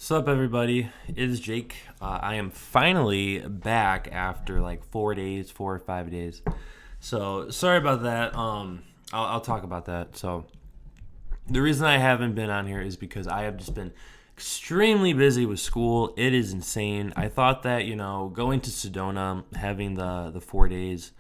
What's up, everybody? It is Jake. I am finally back after like 4 days, 4 or 5 days. So sorry about that. I'll talk about that. So the reason I haven't been on here is because I have just been extremely busy with school. It is insane. I thought that going to Sedona, having the 4 days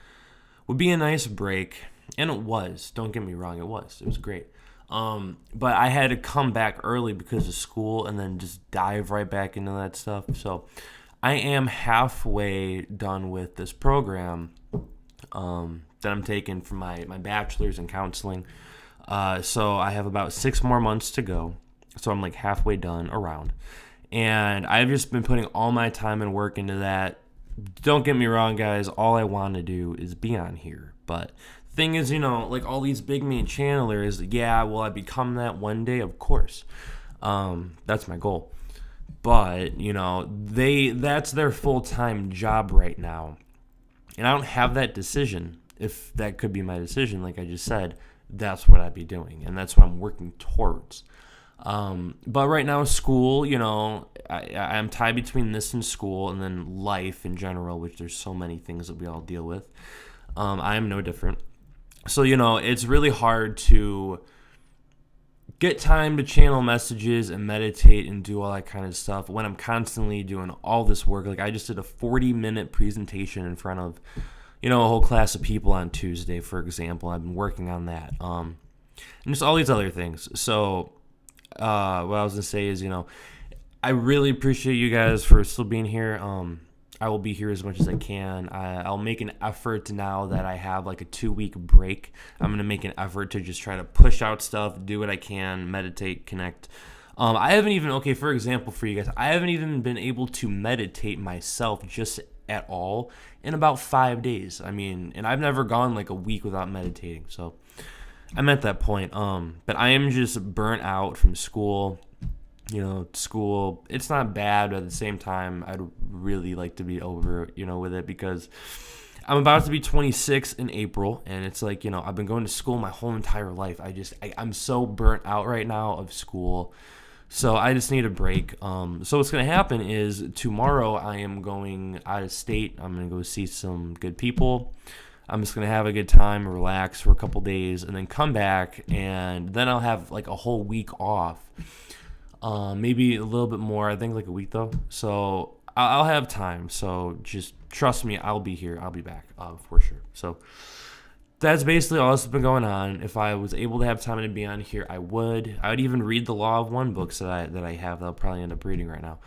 would be a nice break, and it was. Don't get me wrong, it was. It was great. But I had to come back early because of school and then just dive right back into that stuff. So I am halfway done with this program that I'm taking for my bachelor's in counseling. So I have about 6 more months to go. So I'm like halfway done around. And I've just been putting all my time and work into that. Don't get me wrong, guys. All I want to do is be on here. But thing is, like all these big name channelers, yeah, will I become that one day? Of course. That's my goal. But, that's their full-time job right now. And I don't have that decision. If that could be my decision, like I just said, that's what I'd be doing. And that's what I'm working towards. But right now, school, I'm tied between this and school and then life in general, which there's so many things that we all deal with. I am no different. So, it's really hard to get time to channel messages and meditate and do all that kind of stuff when I'm constantly doing all this work. Like I just did a 40-minute presentation in front of, a whole class of people on Tuesday, for example. I've been working on that. And just all these other things. So, what I was going to say is, I really appreciate you guys for still being here. I will be here as much as I can. I'll make an effort now that I have like a 2-week break. I'm going to make an effort to just try to push out stuff, do what I can, meditate, connect. I haven't even, for example, for you guys, I haven't even been able to meditate myself just at all in about 5 days. I mean, and I've never gone like a week without meditating. So I'm at that point. But I am just burnt out from school. School, it's not bad, but at the same time, I'd really like to be over, with it because I'm about to be 26 in April, and it's like, I've been going to school my whole entire life. I'm so burnt out right now of school, so I just need a break. So what's going to happen is tomorrow I am going out of state. I'm going to go see some good people. I'm just going to have a good time, relax for a couple days, and then come back, and then I'll have like a whole week off. Maybe a little bit more. I think like a week though. So I'll have time. So just trust me. I'll be here. I'll be back for sure. So that's basically all that's been going on. If I was able to have time to be on here, I would. I would even read the Law of One books that I have that I'll probably end up reading right now.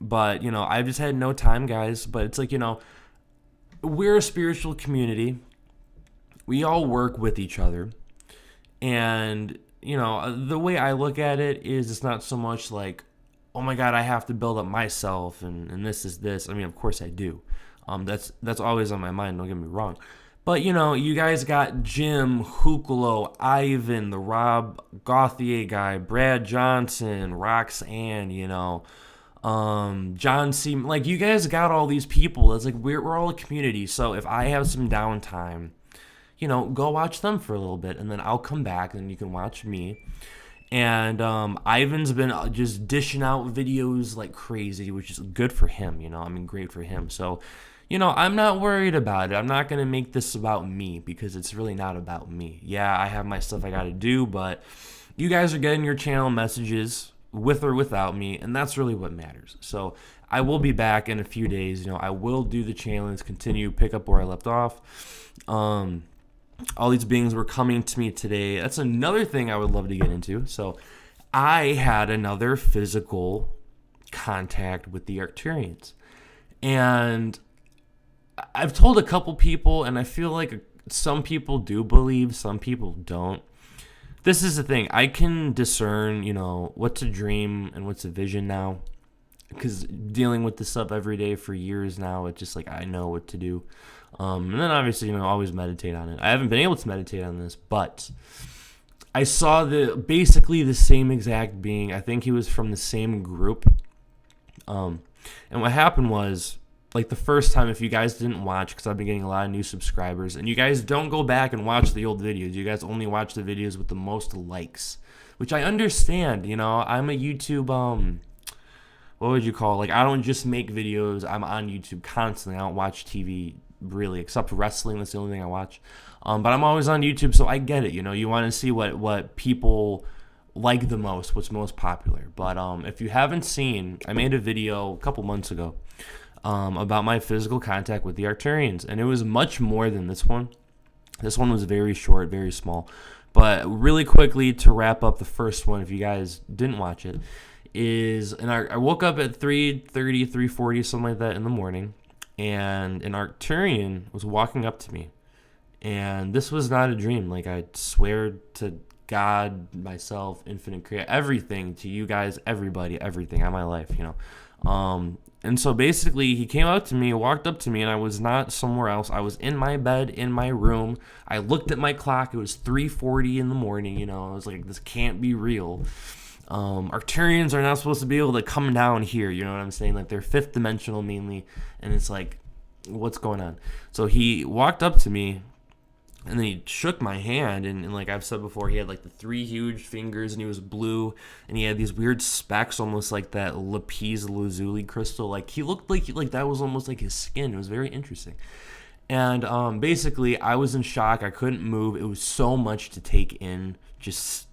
But I've just had no time, guys. But it's like we're a spiritual community. We all work with each other, and the way I look at it is it's not so much like, oh my God, I have to build up myself and this is this. I mean, of course I do. That's always on my mind, don't get me wrong. But, you guys got Jim, Hucolo, Ivan, the Rob Gauthier guy, Brad Johnson, Roxanne, John C. Like, you guys got all these people. It's like we're all a community. So if I have some downtime, go watch them for a little bit, and then I'll come back, and you can watch me. And Ivan's been just dishing out videos like crazy, which is good for him, great for him. So, I'm not worried about it. I'm not going to make this about me, because it's really not about me. Yeah, I have my stuff I got to do, but you guys are getting your channel messages with or without me, and that's really what matters. So I will be back in a few days. I will do the challenge, continue, pick up where I left off. All these beings were coming to me today. That's another thing I would love to get into. So I had another physical contact with the Arcturians. And I've told a couple people, and I feel like some people do believe, some people don't. This is the thing. I can discern, what's a dream and what's a vision now. Because dealing with this stuff every day for years now, it's just like I know what to do. And then obviously, always meditate on it. I haven't been able to meditate on this, but I saw basically the same exact being. I think he was from the same group. And what happened was, like the first time, if you guys didn't watch, because I've been getting a lot of new subscribers, and you guys don't go back and watch the old videos. You guys only watch the videos with the most likes, which I understand. I'm a YouTube what would you call it? Like, I don't just make videos. I'm on YouTube constantly. I don't watch TV really, except wrestling. That's the only thing I watch. But I'm always on YouTube, so I get it. You want to see what people like the most, what's most popular. But if you haven't seen, I made a video a couple months ago about my physical contact with the Arcturians, and it was much more than this one. This one was very short, very small. But really quickly, to wrap up the first one, if you guys didn't watch it, and I woke up at 3:30, 3:40, something like that in the morning, and an Arcturian was walking up to me. And this was not a dream. Like, I swear to God, myself, infinite creator, everything, to you guys, everybody, everything on my life, And so basically, he came up to me, walked up to me, and I was not somewhere else. I was in my bed, in my room. I looked at my clock. It was 3:40 in the morning. I was like, this can't be real. Arcturians are not supposed to be able to come down here. You know what I'm saying? Like, they're fifth dimensional mainly. And it's like, what's going on? So he walked up to me, and then he shook my hand, and like I've said before, he had like the 3 huge fingers, and he was blue, and he had these weird specks, almost like that lapis lazuli crystal. Like, he looked like that was almost like his skin. It was very interesting. And basically, I was in shock. I couldn't move. It was so much to take in, just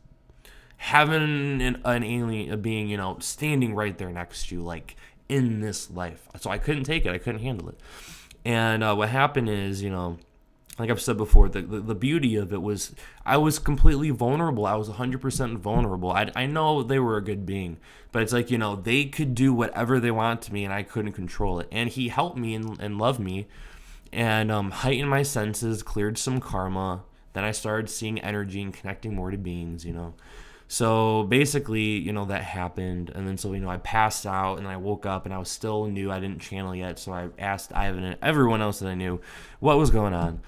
having an alien, a being, standing right there next to you, like, in this life. So I couldn't take it. I couldn't handle it. And what happened is, like I've said before, the beauty of it was I was completely vulnerable. I was 100% vulnerable. I know they were a good being, but it's like, they could do whatever they want to me, and I couldn't control it. And he helped me and loved me, and heightened my senses, cleared some karma. Then I started seeing energy and connecting more to beings, So basically, that happened. And then so, I passed out, and I woke up, and I was still new. I didn't channel yet. So I asked Ivan and everyone else that I knew what was going on.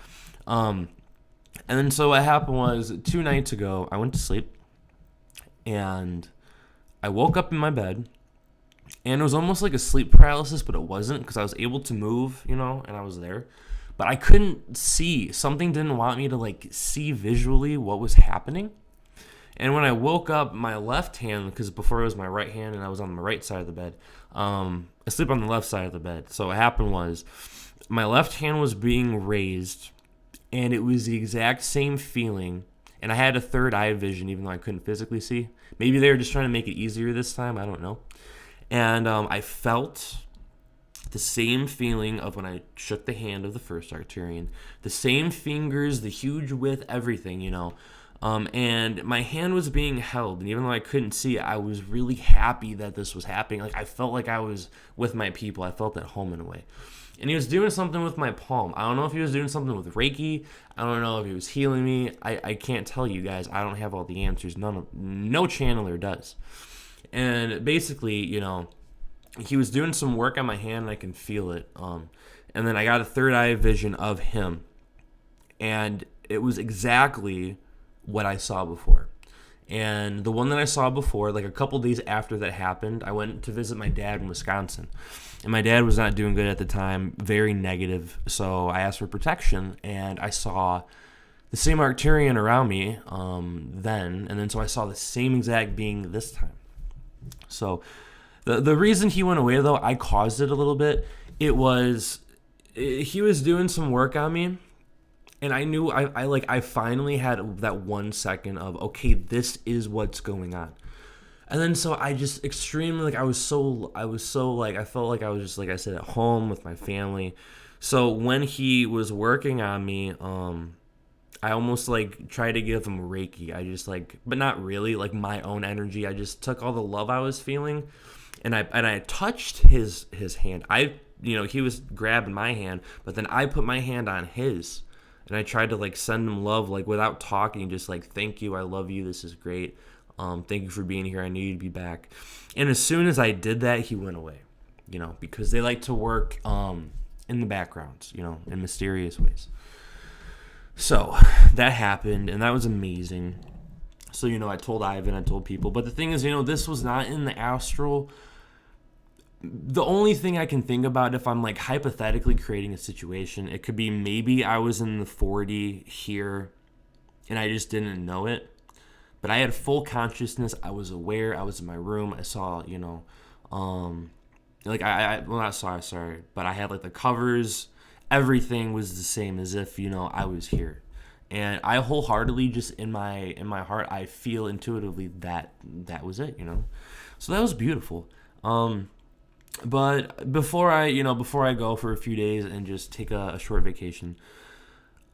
And then so what happened was 2 nights ago, I went to sleep, and I woke up in my bed, and it was almost like a sleep paralysis, but it wasn't, because I was able to move, and I was there. But I couldn't see. Something didn't want me to, like, see visually what was happening. And when I woke up, my left hand, because before it was my right hand and I was on the right side of the bed, I sleep on the left side of the bed. So what happened was my left hand was being raised, and it was the exact same feeling. And I had a third eye vision, even though I couldn't physically see. Maybe they were just trying to make it easier this time. I don't know. And I felt the same feeling of when I shook the hand of the first Arcturian. The same fingers, the huge width, everything, and my hand was being held, and even though I couldn't see it, I was really happy that this was happening. Like, I felt like I was with my people. I felt at home in a way. And he was doing something with my palm. I don't know if he was doing something with Reiki. I don't know if he was healing me. I can't tell you guys. I don't have all the answers. No channeler does. And basically, he was doing some work on my hand, and I can feel it. And then I got a third eye vision of him, and it was exactly what I saw before. And the one that I saw before, like a couple days after that happened, I went to visit my dad in Wisconsin. And my dad was not doing good at the time, very negative. So I asked for protection, and I saw the same Arcturian around me then. And then so I saw the same exact being this time. So the reason he went away, though, I caused it a little bit. He was doing some work on me. And I knew I finally had that 1 second of, okay, this is what's going on. And then so I just extremely, I felt like I was just, like I said, at home with my family. So when he was working on me, I almost tried to give him Reiki. I just but not really, my own energy. I just took all the love I was feeling, and I touched his hand. He was grabbing my hand, but then I put my hand on his. And I tried to send him love, without talking, just thank you, I love you, this is great. Thank you for being here, I knew you'd be back. And as soon as I did that, he went away, because they like to work in the backgrounds, in mysterious ways. So that happened, and that was amazing. So, I told Ivan, I told people. But the thing is, this was not in the astral. The only thing I can think about, if I'm hypothetically creating a situation, it could be maybe I was in the 40 here and I just didn't know it. But I had full consciousness. I was aware. I was in my room. I saw, Like well, not sorry, but I had like the covers, everything was the same as if, I was here. And I wholeheartedly, just in my heart, I feel intuitively that was it. So that was beautiful. But before I go for a few days and just take a short vacation,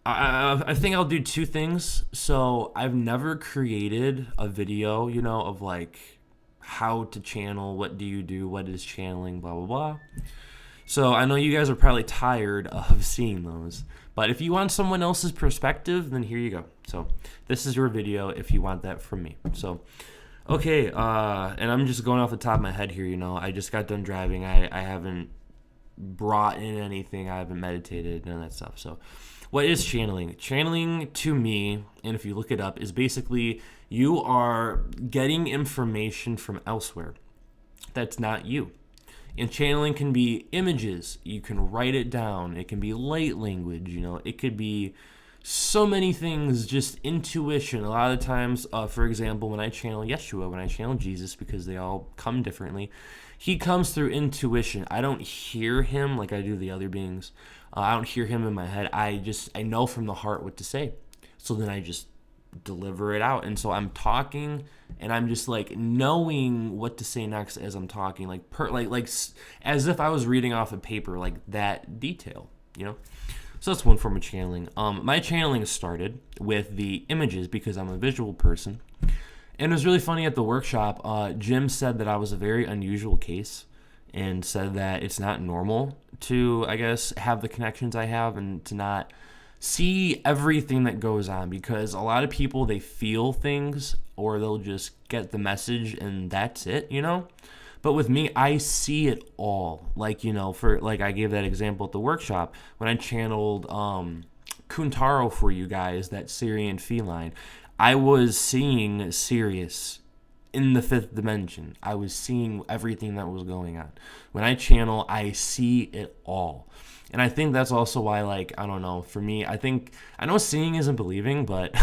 I think I'll do two things. So I've never created a video, of like how to channel, what do you do, what is channeling, blah blah blah. So I know you guys are probably tired of seeing those, but if you want someone else's perspective, then here you go. So this is your video if you want that from me. So okay, and I'm just going off the top of my head here. I just got done driving. I haven't brought in anything. I haven't meditated, none of that stuff. So what is channeling? Channeling to me, and if you look it up, is basically you are getting information from elsewhere that's not you. And channeling can be images. You can write it down. It can be light language. It could be so many things, just intuition. A lot of times, for example, when I channel Yeshua, when I channel Jesus, because they all come differently, he comes through intuition. I don't hear him like I do the other beings. I don't hear him in my head. I know from the heart what to say. So then I just deliver it out. And so I'm talking and I'm just like knowing what to say next as I'm talking, like as if I was reading off a paper, like that detail, So that's one form of channeling. My channeling started with the images because I'm a visual person. And it was really funny at the workshop. Jim said that I was a very unusual case and said that it's not normal to, I guess, have the connections I have and to not see everything that goes on, because a lot of people, they feel things or they'll just get the message and that's it, But with me, I see it all. Like, for like I gave that example at the workshop when I channeled Kuntaro for you guys, that Syrian feline. I was seeing Sirius in the fifth dimension. I was seeing everything that was going on. When I channel, I see it all. And I think that's also why, like, I don't know, for me, I know seeing isn't believing, but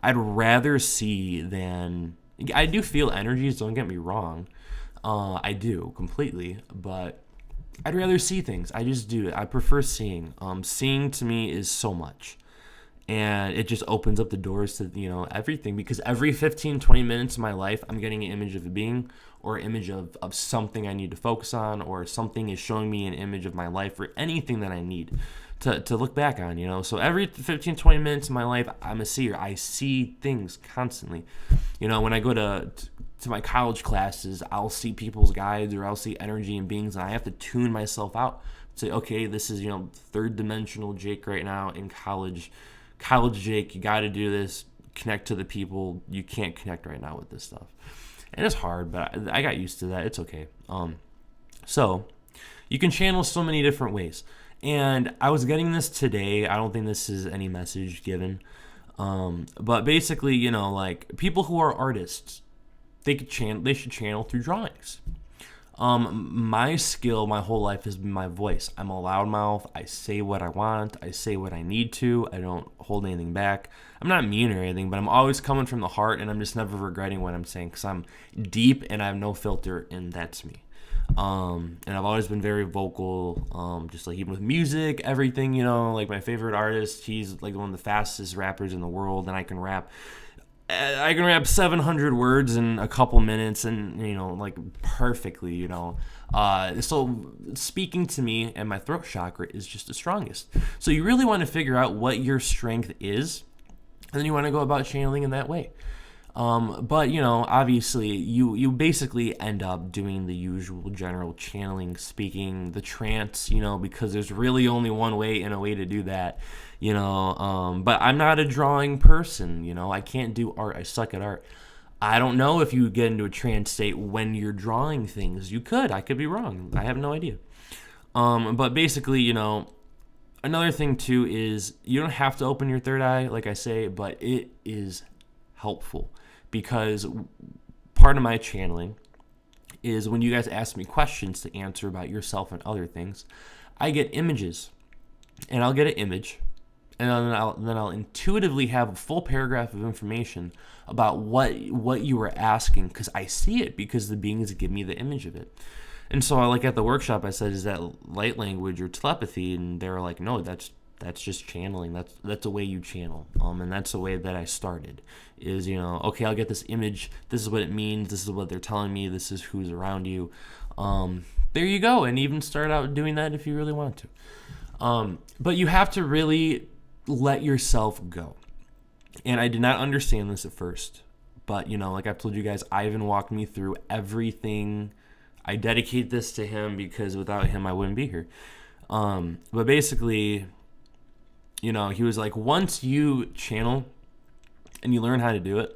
I'd rather see than, I do feel energies, don't get me wrong. I do completely, but I'd rather see things. I just do. I prefer seeing. Seeing to me is so much. And it just opens up the doors to, everything. Because every 15, 20 minutes of my life, I'm getting an image of a being or an image of something I need to focus on, or something is showing me an image of my life or anything that I need to look back on, So every 15, 20 minutes of my life, I'm a seer. I see things constantly. When I go to my college classes, I'll see people's guides or I'll see energy and beings, and I have to tune myself out. Say, okay, this is, third dimensional Jake right now in college. College Jake, you got to do this. Connect to the people. You can't connect right now with this stuff. And it's hard, but I got used to that. It's okay. So you can channel so many different ways. And I was getting this today. I don't think this is any message given. But basically, like people who are artists, they should channel through drawings. My skill my whole life has been my voice. I'm a loudmouth. I say what I want. I say what I need to. I don't hold anything back. I'm not mean or anything, but I'm always coming from the heart, and I'm just never regretting what I'm saying because I'm deep and I have no filter, and that's me. And I've always been very vocal, just like even with music, everything, like my favorite artist, he's like one of the fastest rappers in the world, and I can rap 700 words in a couple minutes and, like perfectly, So speaking to me and my throat chakra is just the strongest. So you really want to figure out what your strength is, and then you want to go about channeling in that way. But, obviously you basically end up doing the usual general channeling, speaking, the trance, because there's really only one way and a way to do that, but I'm not a drawing person, I can't do art. I suck at art. I don't know if you get into a trance state when you're drawing things. I could be wrong. I have no idea. But basically, another thing too is you don't have to open your third eye, like I say, but it is helpful. Because part of my channeling is when you guys ask me questions to answer about yourself and other things, I get images, and I'll get an image, and then I'll intuitively have a full paragraph of information about what you were asking, because I see it, because the beings give me the image of it. And so, like at the workshop, I said, "Is that light language or telepathy?" And they were like, "No, that's just channeling. That's a way you channel." And that's the way that I started. Is, okay, I'll get this image. This is what it means. This is what they're telling me. This is who's around you. There you go. And even start out doing that if you really want to. But you have to really let yourself go. And I did not understand this at first. But, like I've told you guys, Ivan walked me through everything. I dedicate this to him because without him, I wouldn't be here. But basically, he was like, once you channel and you learn how to do it,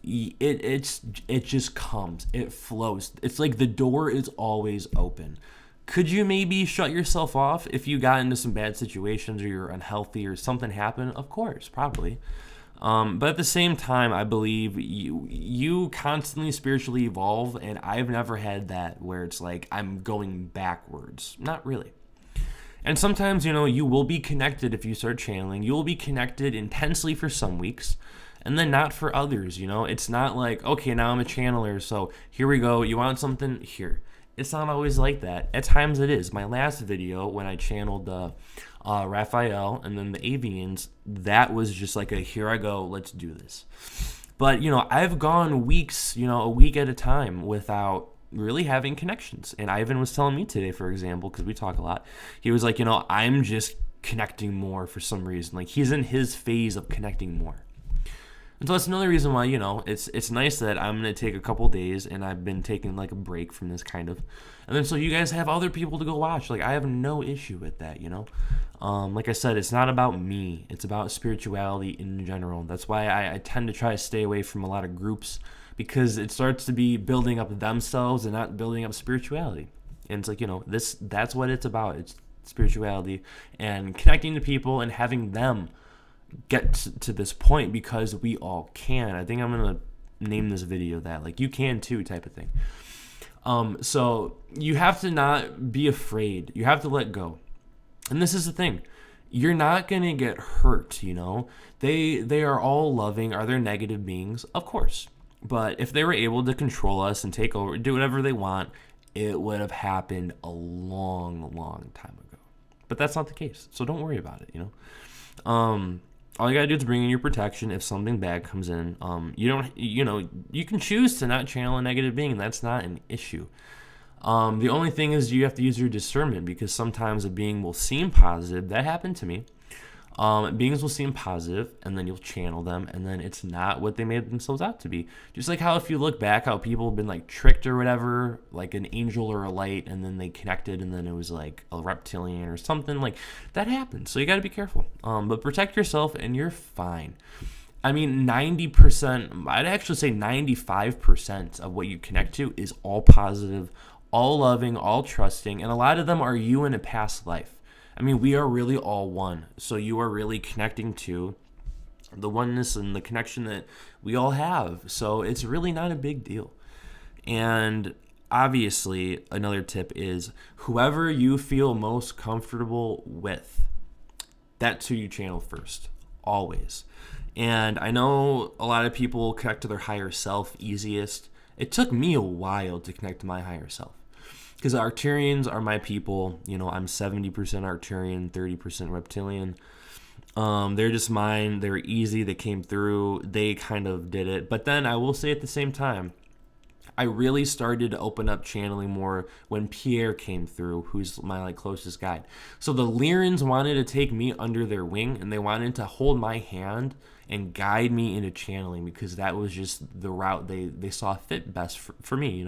it just comes. It flows. It's like the door is always open. Could you maybe shut yourself off if you got into some bad situations or you're unhealthy or something happened? Of course, probably. But at the same time, I believe you constantly spiritually evolve, and I've never had that where it's like I'm going backwards. Not really. And sometimes, you will be connected if you start channeling. You will be connected intensely for some weeks, and then not for others, It's not like, okay, now I'm a channeler, so here we go. You want something? Here. It's not always like that. At times it is. My last video, when I channeled Raphael and then the Avians, that was just like a, here I go, let's do this. But, I've gone weeks, a week at a time without really having connections. And Ivan was telling me today, for example, because we talk a lot, he was like, I'm just connecting more for some reason. Like, he's in his phase of connecting more. And so that's another reason why, it's nice that I'm going to take a couple days, and I've been taking like a break from this kind of. And then so you guys have other people to go watch. Like, I have no issue with that, Like I said, it's not about me. It's about spirituality in general. That's why I tend to try to stay away from a lot of groups, because it starts to be building up themselves and not building up spirituality. And it's like, that's what it's about. It's spirituality and connecting to people and having them get to this point, because we all can. I think I'm going to name this video that, like, you can too type of thing. So you have to not be afraid. You have to let go. And this is the thing. You're not going to get hurt, They are all loving. Are there negative beings? Of course. But if they were able to control us and take over, do whatever they want, it would have happened a long, long time ago. But that's not the case. So don't worry about it, all you gotta do is bring in your protection if something bad comes in. You can choose to not channel a negative being. That's not an issue. The only thing is you have to use your discernment, because sometimes a being will seem positive. That happened to me. Beings will seem positive, and then you'll channel them, and then it's not what they made themselves out to be. Just like how if you look back, how people have been like tricked or whatever, like an angel or a light, and then they connected, and then it was like a reptilian or something. Like, that happens. So you got to be careful. But protect yourself, and you're fine. I mean, 90%, I'd actually say 95% of what you connect to is all positive, all loving, all trusting, and a lot of them are you in a past life. I mean, we are really all one. So you are really connecting to the oneness and the connection that we all have. So it's really not a big deal. And obviously, another tip is whoever you feel most comfortable with, that's who you channel first, always. And I know a lot of people connect to their higher self easiest. It took me a while to connect to my higher self. Because the Arcturians are my people. I'm 70% Arcturian, 30% reptilian. They're just mine. They're easy. They came through. They kind of did it. But then I will say at the same time, I really started to open up channeling more when Pierre came through, who's my closest guide. So the Lyrans wanted to take me under their wing, and they wanted to hold my hand and guide me into channeling, because that was just the route they saw fit best for me,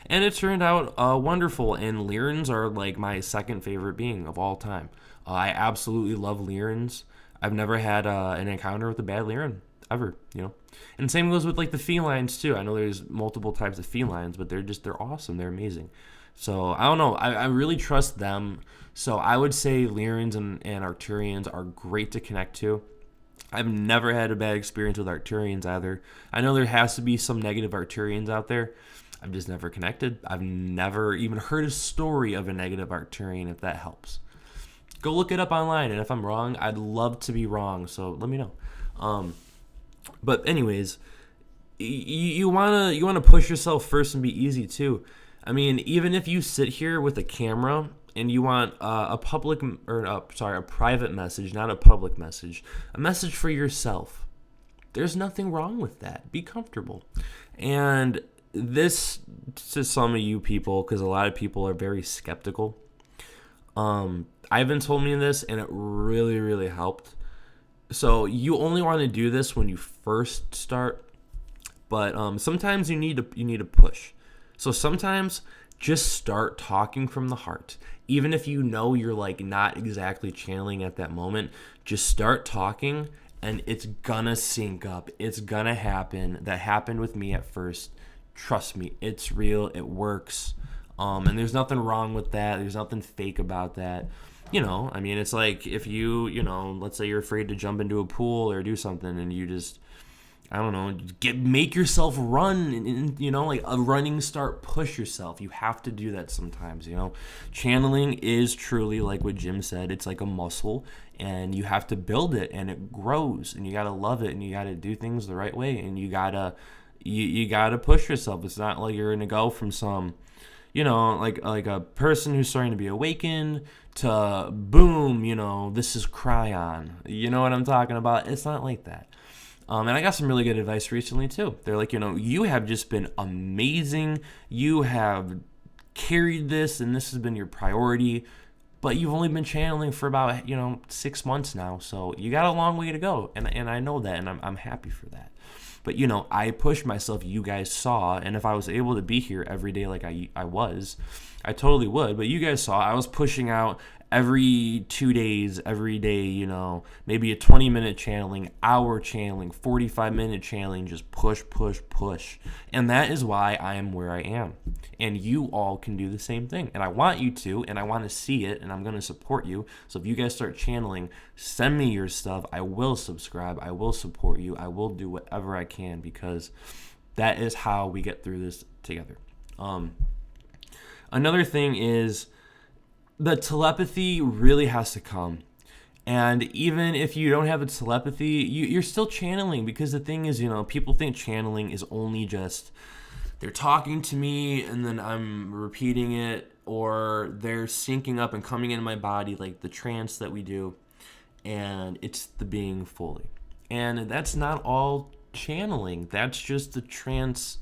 And it turned out wonderful, and Lyrans are like my second favorite being of all time. I absolutely love Lyrans. I've never had an encounter with a bad Lyran, ever, And same goes with like the felines too. I know there's multiple types of felines, but they're awesome. They're amazing. So I don't know. I really trust them. So I would say Lyrans and Arcturians are great to connect to. I've never had a bad experience with Arcturians either. I know there has to be some negative Arcturians out there. I've just never connected. I've never even heard a story of a negative Arcturian, if that helps. Go look it up online, and if I'm wrong, I'd love to be wrong, so let me know. But anyways, you wanna push yourself first and be easy too. I mean, even if you sit here with a camera and you want a private message, not a public message, a message for yourself, there's nothing wrong with that. Be comfortable. And this, to some of you people, because a lot of people are very skeptical, Ivan told me this, and it really, really helped. So you only want to do this when you first start, but sometimes you need to push. So sometimes just start talking from the heart. Even if you know you're like not exactly channeling at that moment, just start talking and it's gonna sync up. It's gonna happen. That happened with me at first. Trust me, it's real. It works. And there's nothing wrong with that. There's nothing fake about that. I mean, it's like if let's say you're afraid to jump into a pool or do something and you just, I don't know, make yourself run, and like a running start, push yourself. You have to do that sometimes, Channeling is truly like what Jim said. It's like a muscle, and you have to build it, and it grows, and you got to love it, and you got to do things the right way, and you got to push yourself. It's not like you're going to go from some, like a person who's starting to be awakened to boom, this is Cryon. You know what I'm talking about? It's not like that. And I got some really good advice recently, too. They're like, you have just been amazing. You have carried this, and this has been your priority. But you've only been channeling for about, 6 months now. So you got a long way to go. And I know that, and I'm happy for that. But, I pushed myself. You guys saw. And if I was able to be here every day like I was, I totally would. But you guys saw I was pushing out every 2 days, every day, maybe a 20-minute channeling, hour channeling, 45-minute channeling, just push, push, push. And that is why I am where I am. And you all can do the same thing. And I want you to, and I want to see it, and I'm going to support you. So if you guys start channeling, send me your stuff. I will subscribe. I will support you. I will do whatever I can, because that is how we get through this together. Another thing is, the telepathy really has to come. And even if you don't have the telepathy, you're still channeling, because the thing is, people think channeling is only just they're talking to me and then I'm repeating it, or they're syncing up and coming into my body like the trance that we do, and it's the being fully. And that's not all channeling. That's just the trance.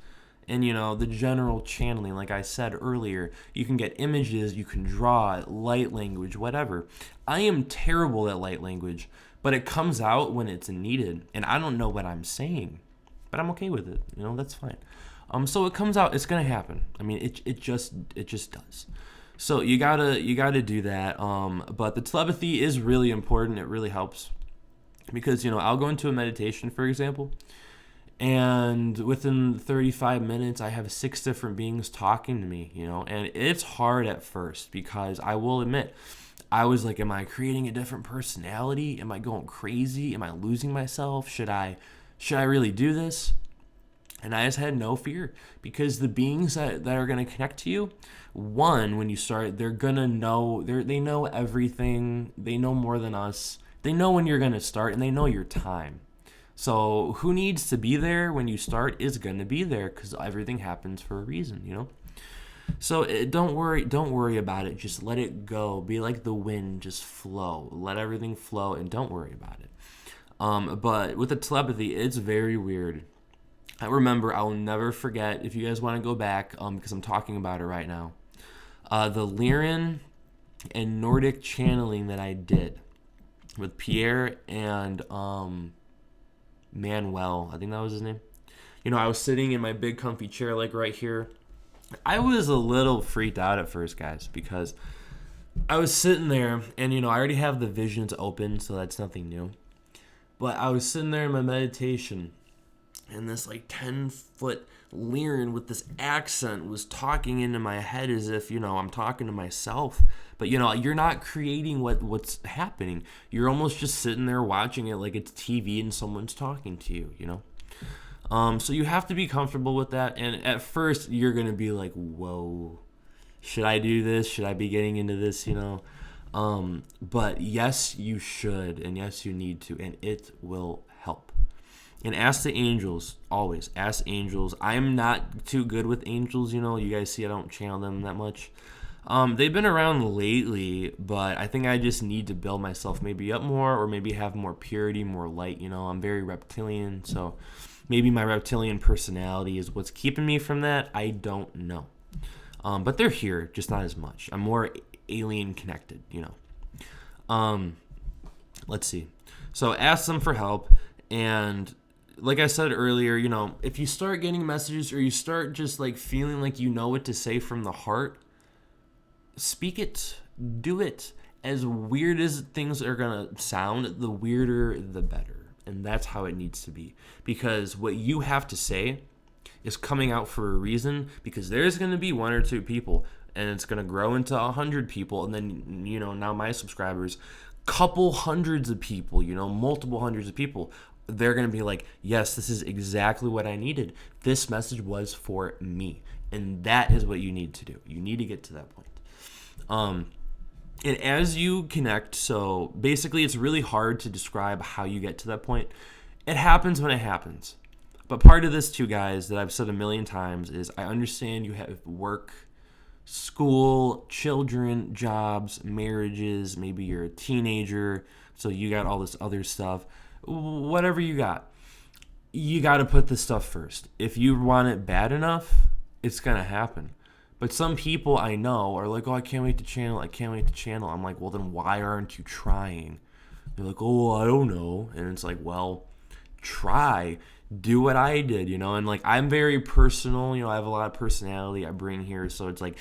And, the general channeling, like I said earlier, you can get images, you can draw, light language, whatever. I am terrible at light language, but it comes out when it's needed. And I don't know what I'm saying, but I'm okay with it. That's fine. So it comes out, it's going to happen. I mean, it just does. So you gotta do that. But the telepathy is really important. It really helps. Because, I'll go into a meditation, for example, and within 35 minutes, I have 6 different beings talking to me, and it's hard at first, because I will admit, I was like, am I creating a different personality? Am I going crazy? Am I losing myself? Should I really do this? And I just had no fear, because the beings that are going to connect to you, one, when you start, they're going to know, they know everything. They know more than us. They know when you're going to start, and they know your time. So who needs to be there when you start is going to be there, because everything happens for a reason, So don't worry about it. Just let it go. Be like the wind, just flow. Let everything flow, and don't worry about it. But with the telepathy, it's very weird. I remember, I will never forget, if you guys want to go back, because I'm talking about it right now, the Lyran and Nordic channeling that I did with Pierre and Manuel, I think that was his name. I was sitting in my big comfy chair, like right here. I was a little freaked out at first, guys, because I was sitting there, and I already have the visions open, so that's nothing new. But I was sitting there in my meditation, and this like 10-foot Lyran with this accent was talking into my head as if, I'm talking to myself. But, you're not creating what's happening. You're almost just sitting there watching it like it's TV and someone's talking to you, So you have to be comfortable with that. And at first, you're going to be like, whoa, should I do this? Should I be getting into this, But yes, you should. And yes, you need to. And it will help. And ask the angels, always. Ask angels. I'm not too good with angels, you guys see I don't channel them that much. They've been around lately, but I think I just need to build myself maybe up more, or maybe have more purity, more light. I'm very reptilian, so maybe my reptilian personality is what's keeping me from that. I don't know. But they're here, just not as much. I'm more alien connected, Let's see. So ask them for help. And like I said earlier, if you start getting messages, or you start just like feeling like you know what to say from the heart, speak it, do it. As weird as things are going to sound, the weirder, the better. And that's how it needs to be. Because what you have to say is coming out for a reason, because there's going to be one or two people, and it's going to grow into 100 people. And then, now my subscribers, couple hundreds of people, multiple hundreds of people, they're going to be like, yes, this is exactly what I needed. This message was for me. And that is what you need to do. You need to get to that point. And as you connect, so basically it's really hard to describe how you get to that point. It happens when it happens. But part of this too, guys, that I've said a million times is I understand you have work, school, children, jobs, marriages, maybe you're a teenager, so you got all this other stuff. Whatever you got to put this stuff first. If you want it bad enough, it's going to happen. But some people I know are like, oh, I can't wait to channel. I'm like, well, then why aren't you trying? They're like, oh, I don't know. And it's like, well, try. Do what I did, And like, I'm very personal. I have a lot of personality I bring here. So it's like,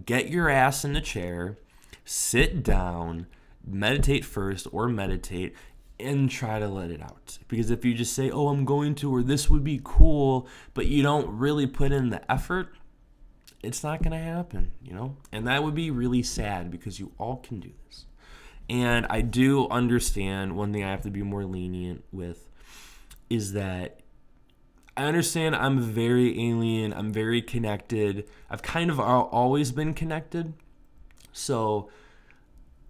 get your ass in the chair, sit down, meditate first, or meditate, and try to let it out. Because if you just say, oh, I'm going to, or this would be cool, but you don't really put in the effort, it's not going to happen, And that would be really sad, because you all can do this. And I do understand one thing I have to be more lenient with is that I understand I'm very alien. I'm very connected. I've kind of always been connected. So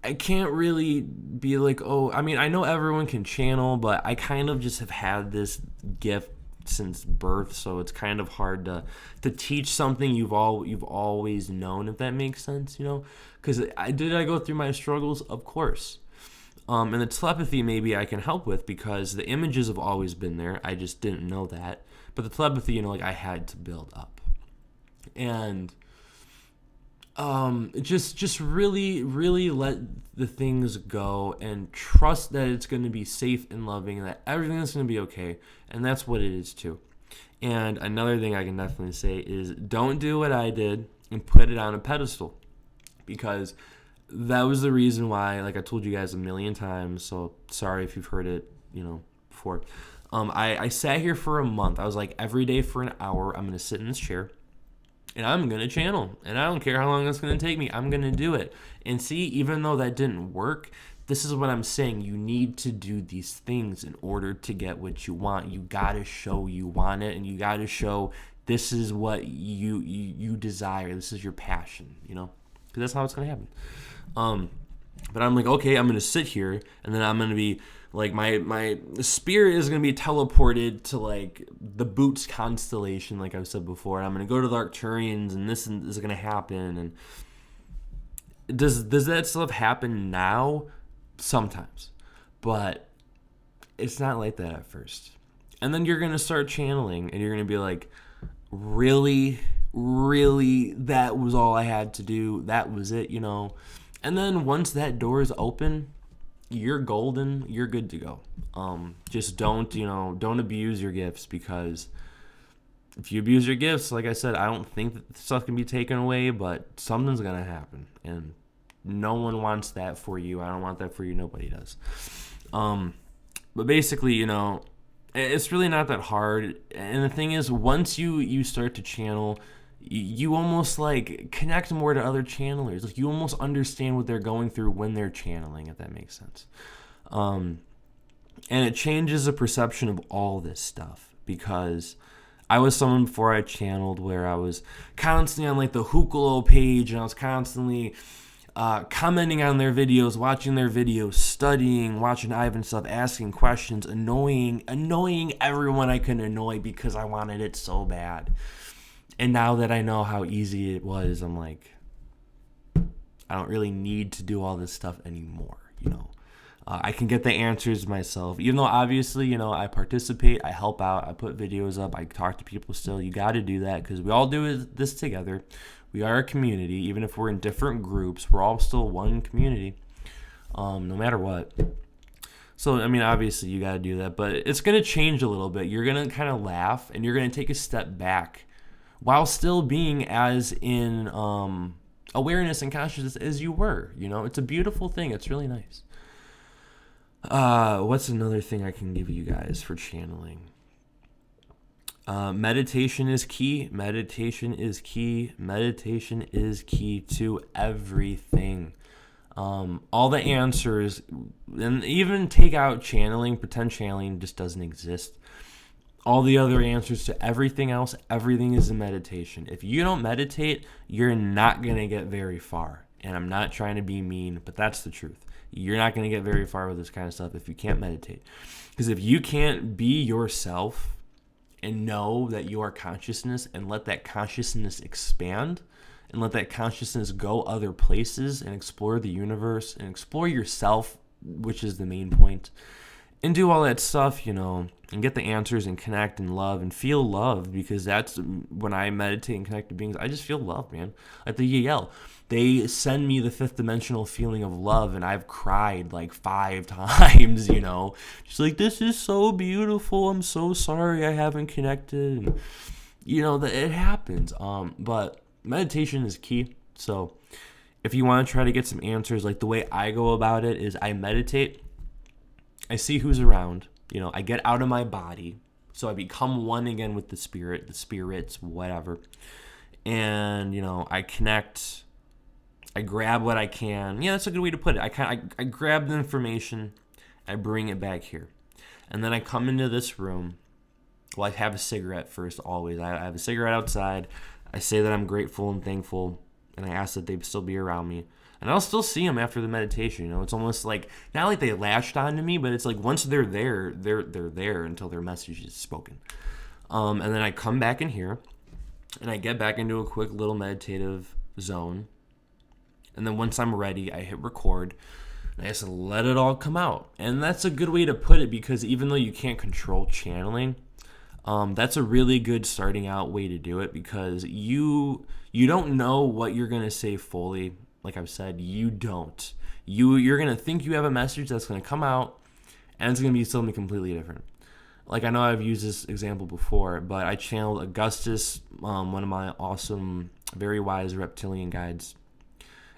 I can't really be like, oh, I mean, I know everyone can channel, but I kind of just have had this gift since birth, so it's kind of hard to teach something you've always known, if that makes sense, Because I go through my struggles, of course. And the telepathy maybe I can help with, because the images have always been there. I just didn't know that. But the telepathy, I had to build up. And just really, really let the things go and trust that it's going to be safe and loving, and that everything's going to be okay. And that's what it is too. And another thing I can definitely say is, don't do what I did and put it on a pedestal, because that was the reason why, like I told you guys a million times, so sorry if you've heard it, before. I sat here for a month. I was like, every day for an hour, I'm going to sit in this chair, and I'm going to channel. And I don't care how long it's going to take me. I'm going to do it. And see, even though that didn't work, this is what I'm saying. You need to do these things in order to get what you want. You got to show you want it, and you got to show this is what you desire. This is your passion, Because that's how it's going to happen. But I'm like, okay, I'm going to sit here, and then I'm going to be like, my spirit is going to be teleported to like the Boots constellation, like I've said before. And I'm going to go to the Arcturians, and this is going to happen. And does that stuff happen now? Sometimes. But it's not like that at first. And then you're going to start channeling, and you're going to be like, really, that was all I had to do. That was it, And then once that door is open, you're golden. You're good to go. Just don't abuse your gifts, because if you abuse your gifts, like I said, I don't think that stuff can be taken away, but something's going to happen. And no one wants that for you. I don't want that for you. Nobody does. But basically, it's really not that hard. And the thing is, once you start to channel, you almost like connect more to other channelers. Like, you almost understand what they're going through when they're channeling, if that makes sense. And it changes the perception of all this stuff, because I was someone before I channeled where I was constantly on like the Hookalo page, and I was constantly commenting on their videos, watching their videos, studying, watching Ivan stuff, asking questions, annoying everyone I can annoy because I wanted it so bad. And now that I know how easy it was, I'm like, I don't really need to do all this stuff anymore, I can get the answers myself, even though obviously, I participate, I help out, I put videos up, I talk to people still. You got to do that because we all do this together. We are a community. Even if we're in different groups, we're all still one community, no matter what. So, obviously you got to do that, but it's going to change a little bit. You're going to kind of laugh and you're going to take a step back while still being as in awareness and consciousness as you were. It's a beautiful thing. It's really nice. What's another thing I can give you guys for channeling? Meditation is key. Meditation is key. Meditation is key to everything. All the answers, and even take out channeling, pretend channeling just doesn't exist. All the other answers to everything else, everything is in meditation. If you don't meditate, you're not going to get very far. And I'm not trying to be mean, but that's the truth. You're not going to get very far with this kind of stuff if you can't meditate. Because if you can't be yourself and know that you are consciousness and let that consciousness expand and let that consciousness go other places and explore the universe and explore yourself, which is the main point, and do all that stuff, and get the answers and connect and love and feel love, because that's when I meditate and connect to beings, I just feel love, man. Like the Yael, they send me the fifth dimensional feeling of love, and I've cried like 5 times, She's like, this is so beautiful. I'm so sorry I haven't connected. And, it happens. But meditation is key. So if you want to try to get some answers, like the way I go about it is I meditate. I see who's around, I get out of my body, so I become one again with the spirits, whatever, and, I connect, I grab what I can, that's a good way to put it, I grab the information, I bring it back here, and then I come into this room, I have a cigarette first, always, I have a cigarette outside, I say that I'm grateful and thankful, and I ask that they still be around me. And I'll still see them after the meditation. It's almost like, not like they latched onto me, but it's like once they're there, they're there until their message is spoken. And then I come back in here, and I get back into a quick little meditative zone. And then once I'm ready, I hit record, and I just let it all come out. And that's a good way to put it, because even though you can't control channeling, that's a really good starting out way to do it, because you don't know what you're going to say fully. Like I've said, you don't. You're going to think you have a message that's going to come out, and it's going to be something completely different. Like, I know I've used this example before, but I channeled Augustus, one of my awesome, very wise reptilian guides.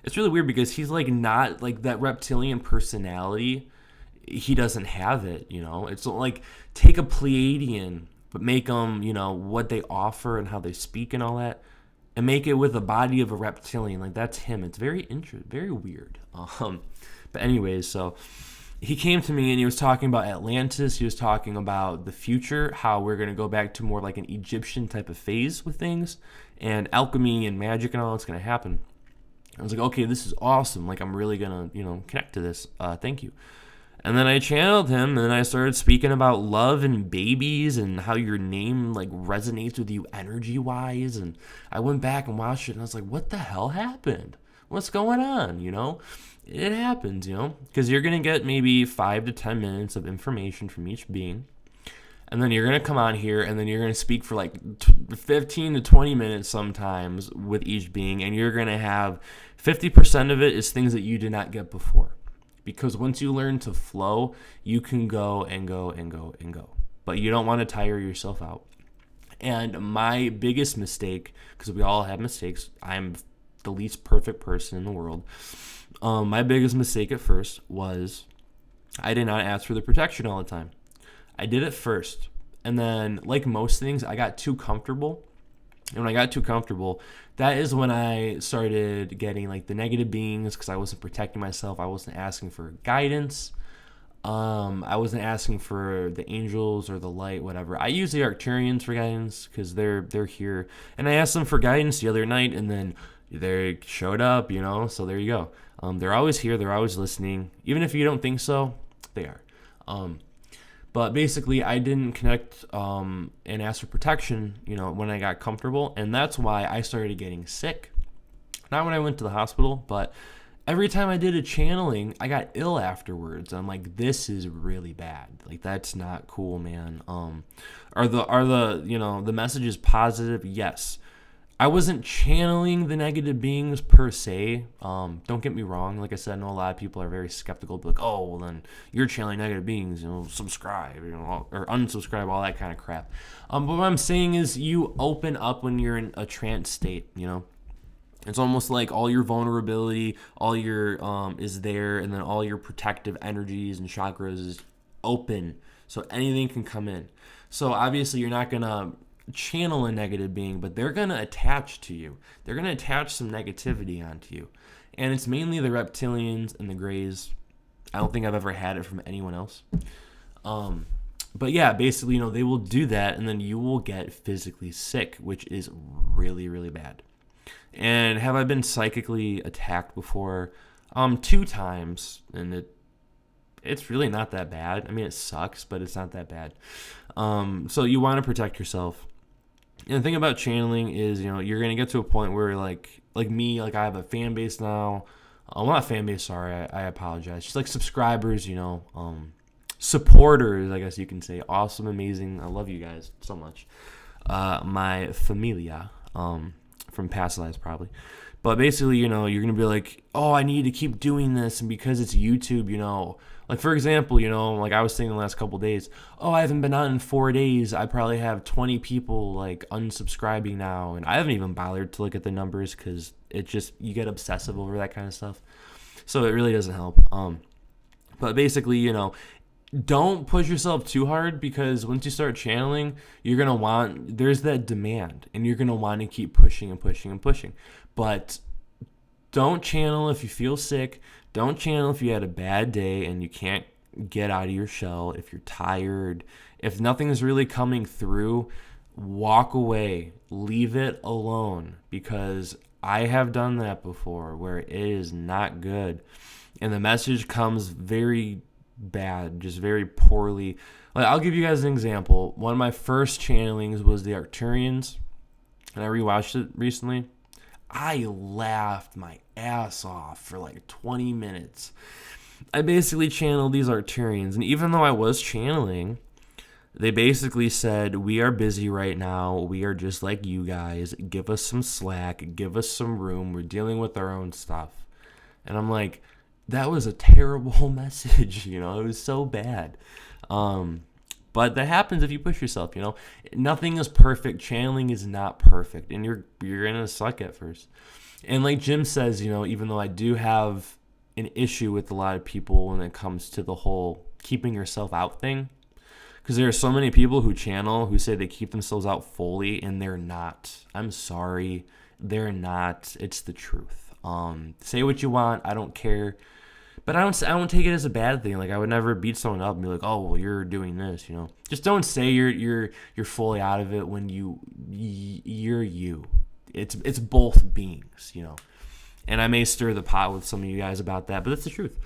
It's really weird because he's like not like that reptilian personality. He doesn't have it, It's like take a Pleiadian, but make them, what they offer and how they speak and all that, and make it with the body of a reptilian. Like, that's him. It's very interesting, very weird. But anyways, so he came to me and he was talking about Atlantis. He was talking about the future, how we're going to go back to more like an Egyptian type of phase with things, and alchemy and magic and all that's going to happen. I was like, okay, this is awesome. Like, I'm really going to, connect to this. Thank you. And then I channeled him, and then I started speaking about love and babies and how your name, like, resonates with you energy-wise. And I went back and watched it, and I was like, what the hell happened? What's going on, It happens, because you're going to get maybe 5 to 10 minutes of information from each being. And then you're going to come on here, and then you're going to speak for, like, 15 to 20 minutes sometimes with each being. And you're going to have 50% of it is things that you did not get before. Because once you learn to flow, you can go and go and go and go. But you don't want to tire yourself out. And my biggest mistake, because we all have mistakes, I'm the least perfect person in the world. My biggest mistake at first was I did not ask for the protection all the time. I did it first. And then, like most things, I got too comfortable. And when I got too comfortable, that is when I started getting like the negative beings, because I wasn't protecting myself. I wasn't asking for guidance. I wasn't asking for the angels or the light, whatever. I use the Arcturians for guidance because they're here. And I asked them for guidance the other night, and then They showed up, so there you go. They're always here. They're always listening. Even if you don't think so, they are. But basically, I didn't connect and ask for protection, when I got comfortable. And that's why I started getting sick. Not when I went to the hospital, but every time I did a channeling, I got ill afterwards. I'm like, this is really bad. Like, that's not cool, man. Are the messages positive? Yes. I wasn't channeling the negative beings per se. Don't get me wrong. Like I said, I know a lot of people are very skeptical. Like, oh, well, then you're channeling negative beings. Subscribe, or unsubscribe, all that kind of crap. But what I'm saying is, you open up when you're in a trance state. It's almost like all your vulnerability, all your is there, and then all your protective energies and chakras is open, so anything can come in. So obviously, you're not gonna channel a negative being, but they're going to attach to you. They're going to attach some negativity onto you. And it's mainly the reptilians and the grays. I don't think I've ever had it from anyone else. But yeah, basically, they will do that, and then you will get physically sick, which is really, really bad. And have I been psychically attacked before? 2 times, and it's really not that bad. I mean, it sucks, but it's not that bad. So you want to protect yourself. And the thing about channeling is, you're going to get to a point where, like me, I have a fan base now. Well, not fan base, sorry, I apologize. Just like subscribers, supporters, I guess you can say. Awesome, amazing. I love you guys so much. My familia, from past lives probably. But basically, you're going to be like, oh, I need to keep doing this. And because it's YouTube, like, for example, like I was saying the last couple of days, oh, I haven't been on in 4 days. I probably have 20 people, unsubscribing now. And I haven't even bothered to look at the numbers because you get obsessive over that kind of stuff. So it really doesn't help. But basically, don't push yourself too hard, because once you start channeling, there's that demand, and you're going to want to keep pushing and pushing and pushing. But don't channel if you feel sick. Don't channel if you had a bad day and you can't get out of your shell. If you're tired, if nothing is really coming through, walk away. Leave it alone, because I have done that before where it is not good. And the message comes very bad, just very poorly. I'll give you guys an example. One of my first channelings was the Arcturians, and I rewatched it recently. I laughed my ass off for 20 minutes. I basically channeled these Arcturians, and even though I was channeling, they basically said, we are busy right now. We are just like you guys. Give us some slack. Give us some room. We're dealing with our own stuff. And I'm like, that was a terrible message. It was so bad. But that happens if you push yourself, Nothing is perfect. Channeling is not perfect, and you're going to suck at first. And like Jim says, even though I do have an issue with a lot of people when it comes to the whole keeping yourself out thing, because there are so many people who channel who say they keep themselves out fully, and they're not. I'm sorry. They're not. It's the truth. Say what you want. I don't care. But I don't take it as a bad thing. I would never beat someone up and be like, oh, well, you're doing this, Just don't say you're fully out of it when you're you. It's both beings, And I may stir the pot with some of you guys about that, but that's the truth.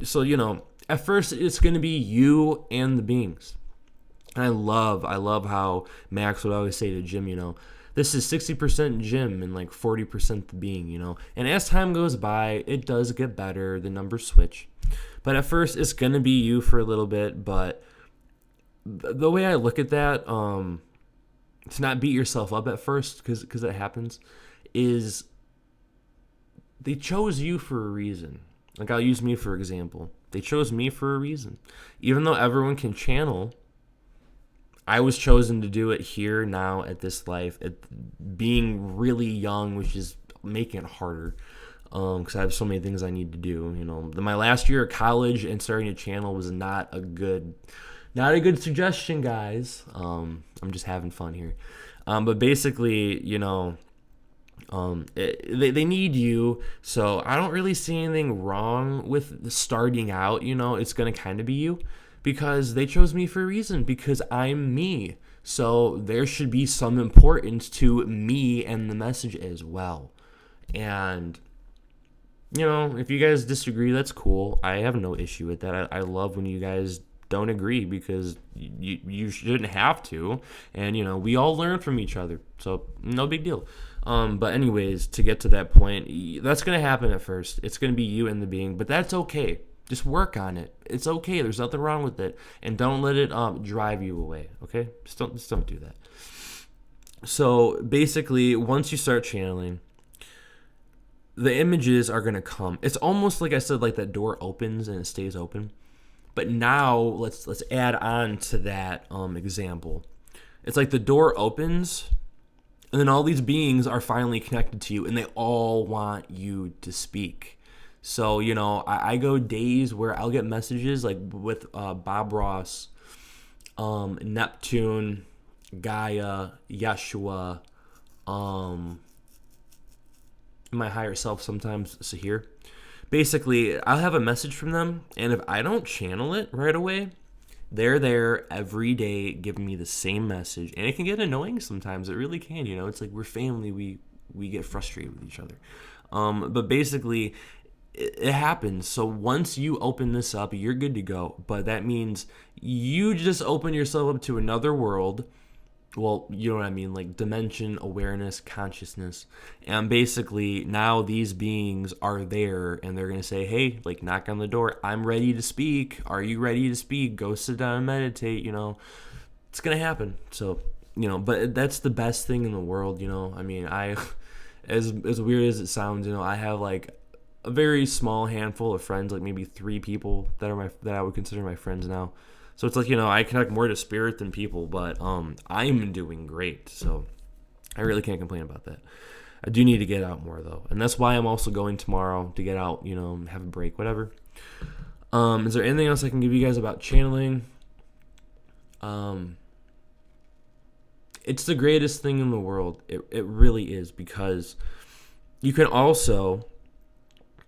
So, at first it's going to be you and the beings. And I love how Max would always say to Jim, this is 60% Jim and 40% the being, And as time goes by, it does get better. The numbers switch. But at first, it's going to be you for a little bit. But the way I look at that, to not beat yourself up at first, because it happens, is they chose you for a reason. I'll use me for example. They chose me for a reason. Even though everyone can channel, I was chosen to do it here, now, at this life, at being really young, which is making it harder, because I have so many things I need to do. My last year of college and starting a channel was not a good suggestion, guys. I'm just having fun here, but basically, they need you. So I don't really see anything wrong with starting out. It's gonna kind of be you. Because they chose me for a reason, because I'm me. So there should be some importance to me and the message as well. And if you guys disagree, that's cool. I have no issue with that. I love when you guys don't agree, because you shouldn't have to. And, we all learn from each other. So no big deal. But anyways, to get to that point, that's going to happen at first. It's going to be you and the being, but that's okay. Just work on it. It's okay. There's nothing wrong with it. And don't let it drive you away, okay? Just don't do that. So basically, once you start channeling, the images are going to come. It's almost like I said, like that door opens and it stays open. But now let's add on to that example. It's like the door opens, and then all these beings are finally connected to you, and they all want you to speak. So, I go days where I'll get messages like with Bob Ross, Neptune, Gaia, Yeshua, my higher self sometimes, Sahir. Basically, I'll have a message from them, and if I don't channel it right away, they're there every day giving me the same message. And it can get annoying sometimes. It really can. It's like we're family. We get frustrated with each other. But basically, it happens. So once you open this up, you're good to go. But that means you just open yourself up to another world. Well, you know what I mean, like dimension, awareness, consciousness. And basically now these beings are there, and they're going to say, hey, like, knock on the door. I'm ready to speak. Are you ready to speak? Go sit down and meditate. It's going to happen. So, but that's the best thing in the world. I mean, as weird as it sounds, I have like a very small handful of friends, like maybe 3 people that I would consider my friends now. So it's like, I connect more to spirit than people, but I'm doing great. So I really can't complain about that. I do need to get out more, though. And that's why I'm also going tomorrow, to get out, have a break, whatever. Is there anything else I can give you guys about channeling? It's the greatest thing in the world. It really is, because you can also,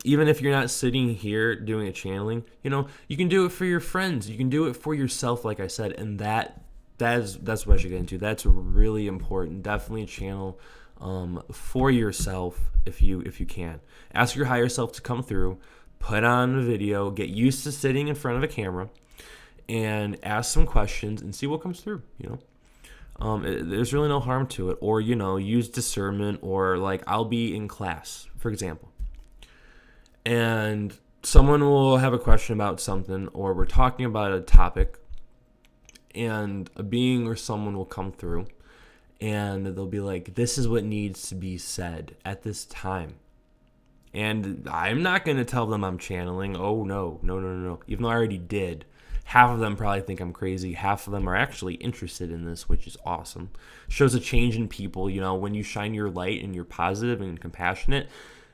even if you're not sitting here doing a channeling, you can do it for your friends. You can do it for yourself, like I said, and that's what I should get into. That's really important. Definitely channel for yourself if you can. Ask your higher self to come through, put on a video, get used to sitting in front of a camera, and ask some questions and see what comes through. There's really no harm to it. Or use discernment, or like I'll be in class, for example, and someone will have a question about something, or we're talking about a topic, and a being or someone will come through, and they'll be like, this is what needs to be said at this time. And I'm not going to tell them I'm channeling. Oh, no. Even though I already did. Half of them probably think I'm crazy. Half of them are actually interested in this, which is awesome. Shows a change in people. When you shine your light and you're positive and compassionate,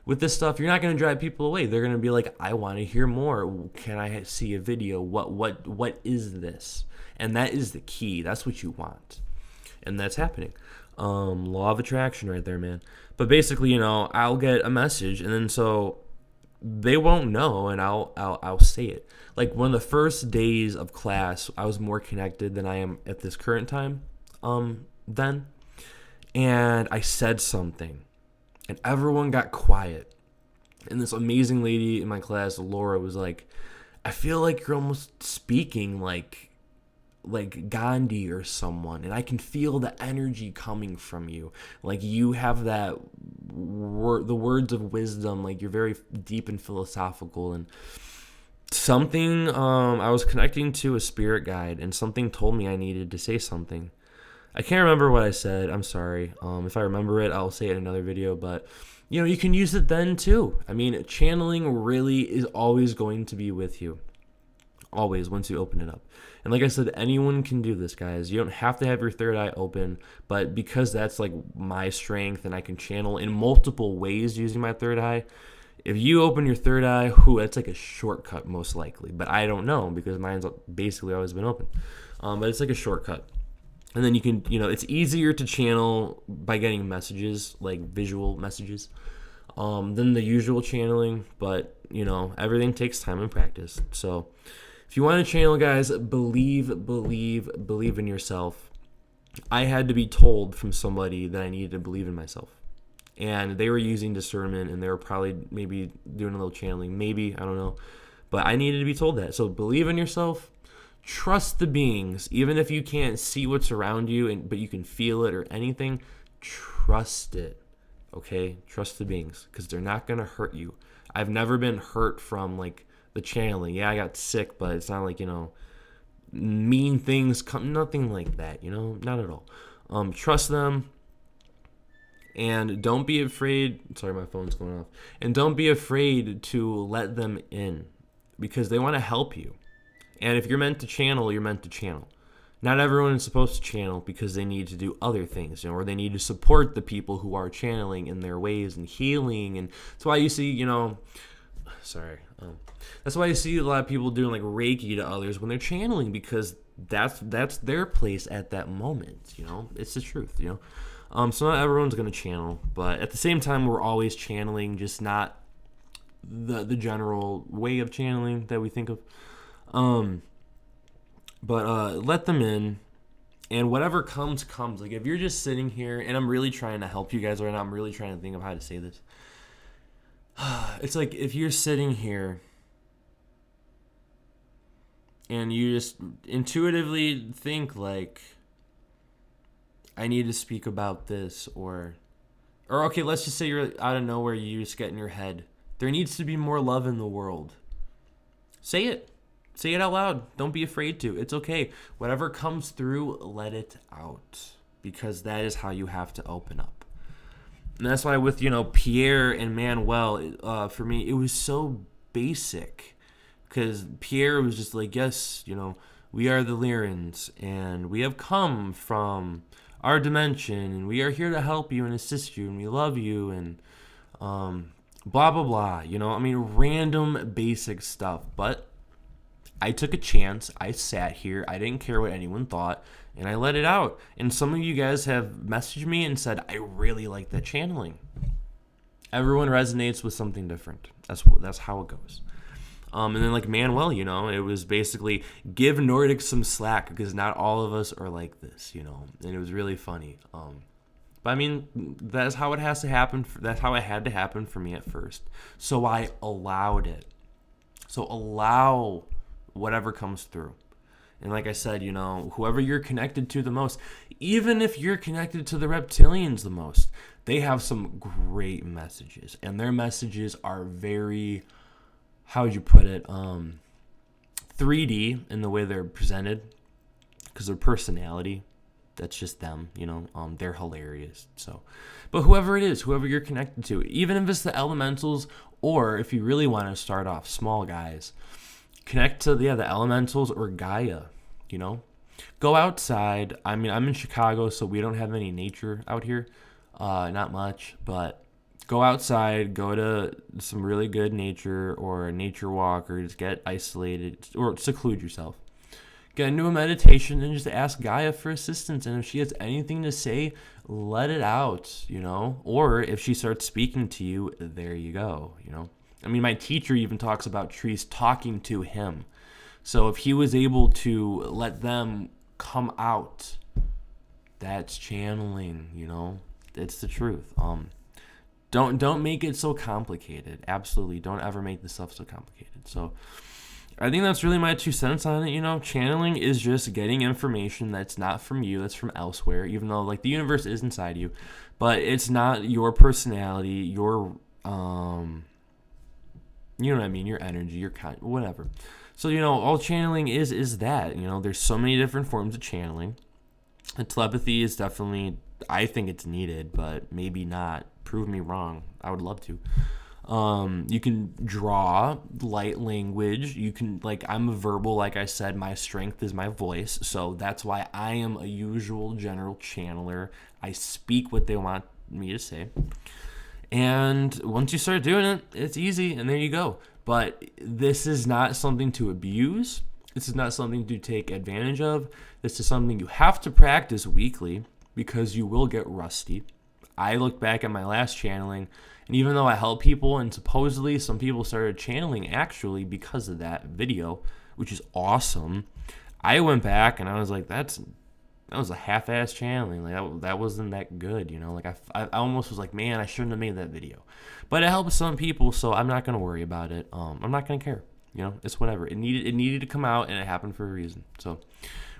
with this stuff, you're not going to drive people away. They're going to be like, I want to hear more. Can I see a video? What is this? And that is the key. That's what you want. And that's happening. Law of attraction right there, man. But basically, I'll get a message, and then so they won't know, and I'll say it. Like one of the first days of class, I was more connected than I am at this current time then. And I said something, and everyone got quiet. And this amazing lady in my class, Laura, was like, I feel like you're almost speaking like Gandhi or someone, and I can feel the energy coming from you. Like you have that the words of wisdom, like you're very deep and philosophical. And something, I was connecting to a spirit guide, and something told me I needed to say something. I can't remember what I said. I'm sorry. If I remember it, I'll say it in another video. But, you can use it then too. I mean, channeling really is always going to be with you. Always, once you open it up. And like I said, anyone can do this, guys. You don't have to have your third eye open. But because that's like my strength, and I can channel in multiple ways using my third eye, if you open your third eye, that's like a shortcut most likely. But I don't know, because mine's basically always been open. But it's like a shortcut. And then you can, it's easier to channel by getting messages, like visual messages, than the usual channeling. But, everything takes time and practice. So if you want to channel, guys, believe in yourself. I had to be told from somebody that I needed to believe in myself. and they were using discernment, and they were probably maybe doing a little channeling, maybe, I don't know, but I needed to be told that. So believe in yourself, trust the beings, even if you can't see what's around you, but you can feel it or anything. Trust it, okay? Trust the beings, because they're not gonna hurt you. I've never been hurt from like the channeling. Yeah, I got sick, but it's not like, mean things come, nothing like that, not at all. Trust them, and don't be afraid. Sorry, my phone's going off. And don't be afraid to let them in, because they want to help you. And if you're meant to channel, you're meant to channel. Not everyone is supposed to channel because they need to do other things, or they need to support the people who are channeling in their ways and healing. And that's why you see, that's why you see a lot of people doing like Reiki to others when they're channeling, because that's their place at that moment. It's the truth. So not everyone's gonna channel, but at the same time, we're always channeling, just not the general way of channeling that we think of. But let them in, and whatever comes. Like, if you're just sitting here, and I'm really trying to help you guys right now, I'm really trying to think of how to say this. It's like, if you're sitting here and you just intuitively think like, I need to speak about this, or okay, let's just say you're out of nowhere, you just get in your head, there needs to be more love in the world. Say it. Say it out loud. Don't be afraid to. It's okay. Whatever comes through, let it out, because that is how you have to open up. And that's why with, Pierre and Manuel, for me, it was so basic, because Pierre was just like, yes, we are the Lyrans, and we have come from our dimension, and we are here to help you and assist you, and we love you, and blah, blah, blah. Random basic stuff. But I took a chance. I sat here. I didn't care what anyone thought, and I let it out. And some of you guys have messaged me and said, I really like that channeling. Everyone resonates with something different. That's how it goes. And then like Manuel, it was basically give Nordic some slack, because not all of us are like this, and it was really funny. But that's how it has to happen. That's how it had to happen for me at first. So I allowed it. So allow whatever comes through. And like I said, whoever you're connected to the most, even if you're connected to the reptilians the most, they have some great messages. And their messages are very, how would you put it, 3D in the way they're presented, because their personality, that's just them, they're hilarious. So, but whoever it is, whoever you're connected to, even if it's the elementals, or if you really want to start off small, guys, connect to the elementals or Gaia, go outside. I'm in Chicago, so we don't have any nature out here, not much, but go outside, go to some really good nature, or a nature walk, or just get isolated or seclude yourself. Get into a meditation and just ask Gaia for assistance. And if she has anything to say, let it out, or if she starts speaking to you, there you go, my teacher even talks about trees talking to him. So if he was able to let them come out, that's channeling, it's the truth. Don't make it so complicated. Absolutely, don't ever make this stuff so complicated. So I think that's really my 2 cents on it. Channeling is just getting information that's not from you, that's from elsewhere, even though like the universe is inside you, but it's not your personality, your your energy, your whatever. So, all channeling is that, there's so many different forms of channeling. And telepathy is definitely, I think it's needed, but maybe not. Prove me wrong. I would love to. You can draw light language. You can, I'm a verbal, like I said, my strength is my voice. So that's why I am a usual general channeler. I speak what they want me to say. And once you start doing it, it's easy, and there you go. But this is not something to abuse. This is not something to take advantage of. This is something you have to practice weekly, because you will get rusty. I look back at my last channeling, and even though I help people, and supposedly some people started channeling actually because of that video, which is awesome, I went back and I was like, that's that was a half-ass channeling. Like that wasn't that good, Like I almost was like, man, I shouldn't have made that video, but it helped some people, so I'm not gonna worry about it. I'm not gonna care. It's whatever. It needed to come out, and it happened for a reason. So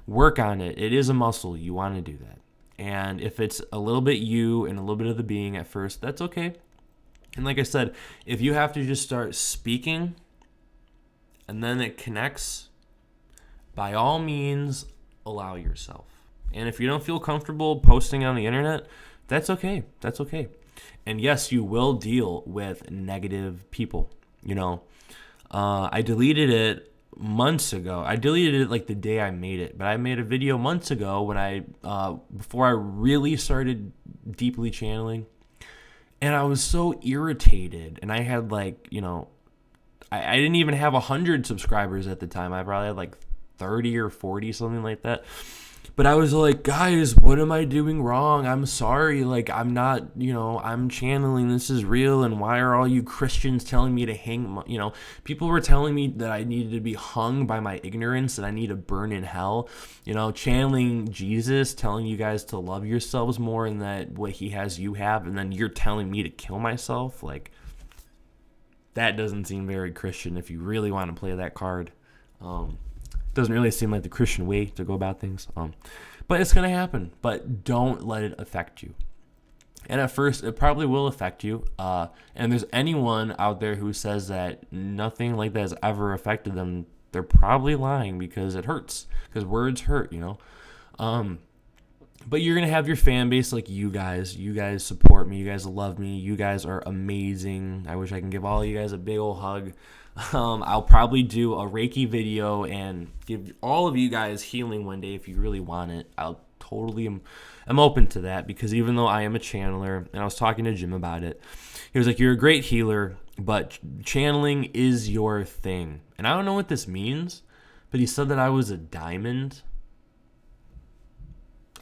work on it. It is a muscle. You want to do that, and if it's a little bit you and a little bit of the being at first, that's okay. And like I said, if you have to just start speaking, and then it connects, by all means, allow yourself. And if you don't feel comfortable posting on the internet, that's okay. That's okay. And yes, you will deal with negative people. I deleted it months ago. I deleted it like the day I made it, but I made a video months ago when before I really started deeply channeling, and I was so irritated. And I had I didn't even have 100 subscribers at the time. I probably had like 30 or 40, something like that. But I was like, guys, what am I doing wrong? I'm sorry. Like, I'm not, I'm channeling. This is real. And why are all you Christians telling me to hang? People were telling me that I needed to be hung by my ignorance, that I need to burn in hell. Channeling Jesus, telling you guys to love yourselves more and that what he has, you have. And then you're telling me to kill myself. Like, that doesn't seem very Christian if you really want to play that card. Doesn't really seem like the Christian way to go about things. But it's going to happen. But don't let it affect you. And at first, it probably will affect you. And there's anyone out there who says that nothing like that has ever affected them, they're probably lying, because it hurts. Because words hurt, But you're going to have your fan base like you guys. You guys support me. You guys love me. You guys are amazing. I wish I can give all of you guys a big old hug. I'll probably do a Reiki video and give all of you guys healing one day if you really want it. I'll totally am open to that, because even though I am a channeler, and I was talking to Jim about it, he was like, you're a great healer, but channeling is your thing. And I don't know what this means, but he said that I was a diamond.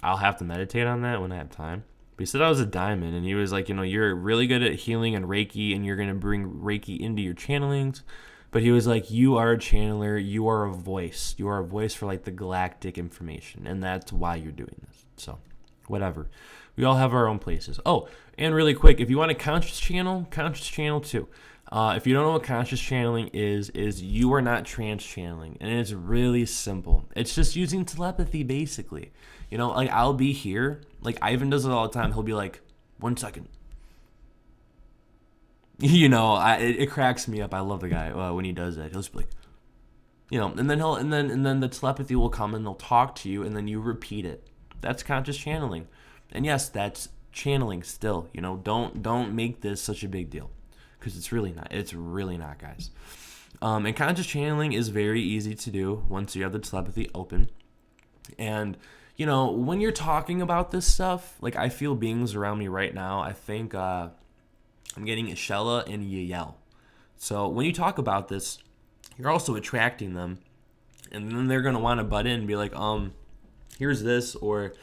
I'll have to meditate on that when I have time. But he said I was a diamond, and he was like, you're really good at healing and Reiki, and you're going to bring Reiki into your channelings. But he was like, you are a channeler. You are a voice. You are a voice for like the galactic information, and that's why you're doing this. So, whatever. We all have our own places. Oh, and really quick, if you want a conscious channel too. If you don't know what conscious channeling is you are not trance channeling, and it's really simple. It's just using telepathy, basically. Like I'll be here, like Ivan does it all the time. He'll be like, 1 second. It cracks me up. I love the guy when he does that. He'll just be like, and then the telepathy will come and they'll talk to you, and then you repeat it. That's conscious channeling, and yes, that's channeling still. Don't make this such a big deal, because it's really not. It's really not, guys. And conscious channeling is very easy to do once you have the telepathy open, and when you're talking about this stuff, like I feel beings around me right now. I think I'm getting Ishella and Yael. So when you talk about this, you're also attracting them, and then they're gonna want to butt in and be like, here's this, or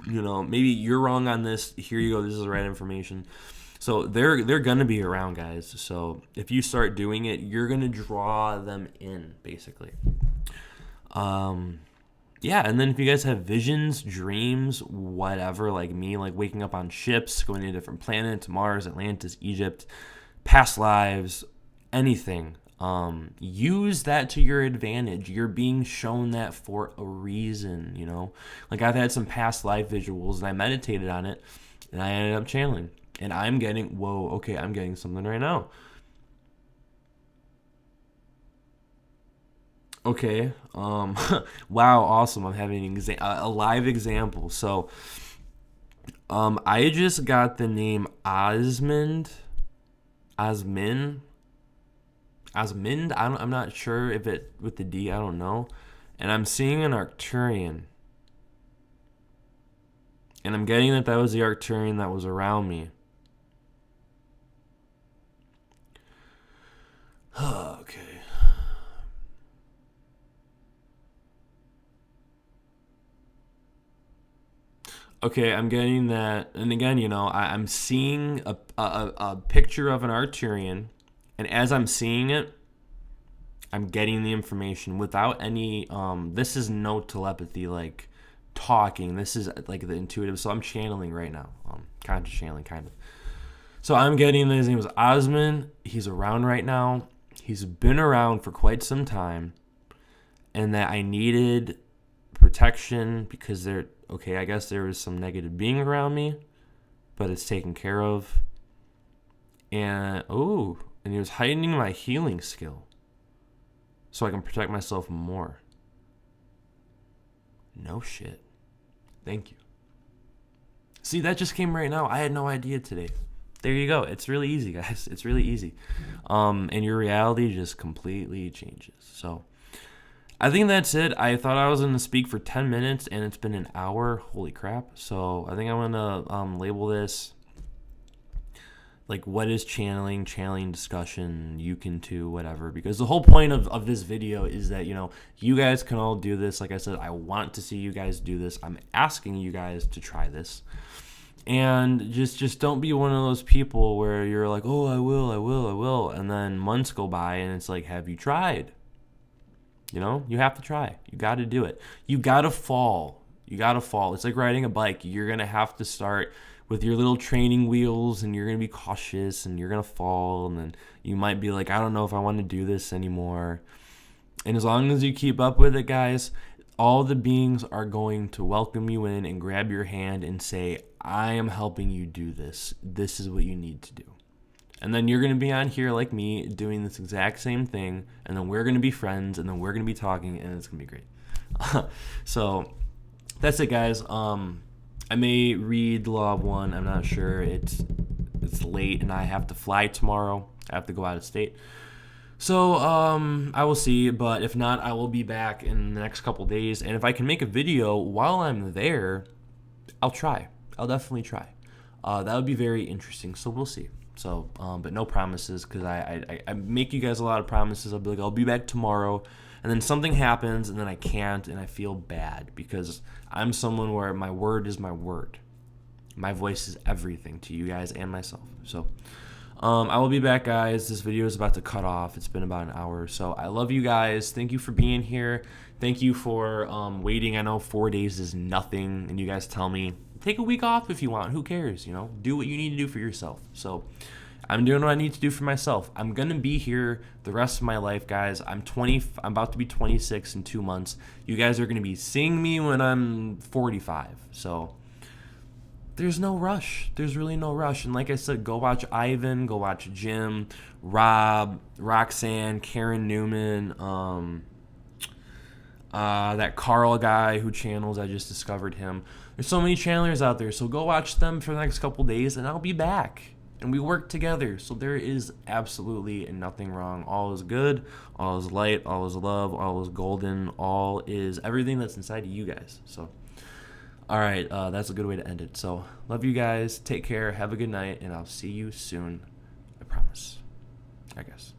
maybe you're wrong on this. Here you go. This is the right information. So they're gonna be around, guys. So if you start doing it, you're gonna draw them in, basically. Yeah, and then if you guys have visions, dreams, whatever, like me, like waking up on ships, going to different planets, Mars, Atlantis, Egypt, past lives, anything, use that to your advantage. You're being shown that for a reason, Like I've had some past life visuals, and I meditated on it, and I ended up channeling. And I'm getting, I'm getting something right now. Okay. Wow, awesome. I'm having a live example. So, I just got the name Osmond. I'm not sure if it with the D. I don't know. And I'm seeing an Arcturian. And I'm getting that was the Arcturian that was around me. Okay. Okay, I'm getting that, and again, I'm seeing a picture of an Arcturian, and as I'm seeing it, I'm getting the information without any. This is no telepathy, like talking. This is like the intuitive. So I'm channeling right now. Conscious channeling, kind of. So I'm getting, his name is Osman. He's around right now. He's been around for quite some time. And that I needed protection because I guess there was some negative being around me, but it's taken care of. And he was heightening my healing skill so I can protect myself more. No shit. Thank you. See, that just came right now. I had no idea today. There you go. It's really easy, guys. It's really easy. And your reality just completely changes. So I think that's it. I thought I was going to speak for 10 minutes, and it's been an hour. Holy crap. So I think I'm going to label this, like, what is channeling discussion, you can too, whatever. Because the whole point of this video is that, you guys can all do this. Like I said, I want to see you guys do this. I'm asking you guys to try this. And just don't be one of those people where you're like, oh, I will. And then months go by, and it's like, have you tried? You have to try. You got to do it. You got to fall. It's like riding a bike. You're going to have to start with your little training wheels, and you're going to be cautious, and you're going to fall, and then you might be like, I don't know if I want to do this anymore. And as long as you keep up with it, guys, all the beings are going to welcome you in and grab your hand and say, I am helping you do this. This is what you need to do. And then you're going to be on here like me doing this exact same thing. And then we're going to be friends. And then we're going to be talking. And it's going to be great. So that's it, guys. I may read the Law of One. I'm not sure. It's late and I have to fly tomorrow. I have to go out of state. So I will see. But if not, I will be back in the next couple days. And if I can make a video while I'm there, I'll try. I'll definitely try. That would be very interesting. So we'll see. So, but no promises, because I make you guys a lot of promises. I'll be like, I'll be back tomorrow, and then something happens, and then I can't, and I feel bad, because I'm someone where my word is my word. My voice is everything to you guys and myself. So, I will be back, guys. This video is about to cut off. It's been about an hour, so I love you guys. Thank you for being here. Thank you for waiting. I know 4 days is nothing, and you guys tell me, take a week off if you want. Who cares? Do what you need to do for yourself. So I'm doing what I need to do for myself. I'm going to be here the rest of my life, guys. I'm about to be 26 in 2 months. You guys are going to be seeing me when I'm 45. So there's no rush. There's really no rush. And like I said, go watch Ivan, go watch Jim, Rob, Roxanne, Karen Newman, that Carl guy who channels. I just discovered him. There's so many channelers out there, so go watch them for the next couple days, and I'll be back. And we work together, so there is absolutely nothing wrong. All is good, all is light, all is love, all is golden, all is everything that's inside of you guys. So, all right, that's a good way to end it. So, love you guys, take care, have a good night, and I'll see you soon. I promise. I guess.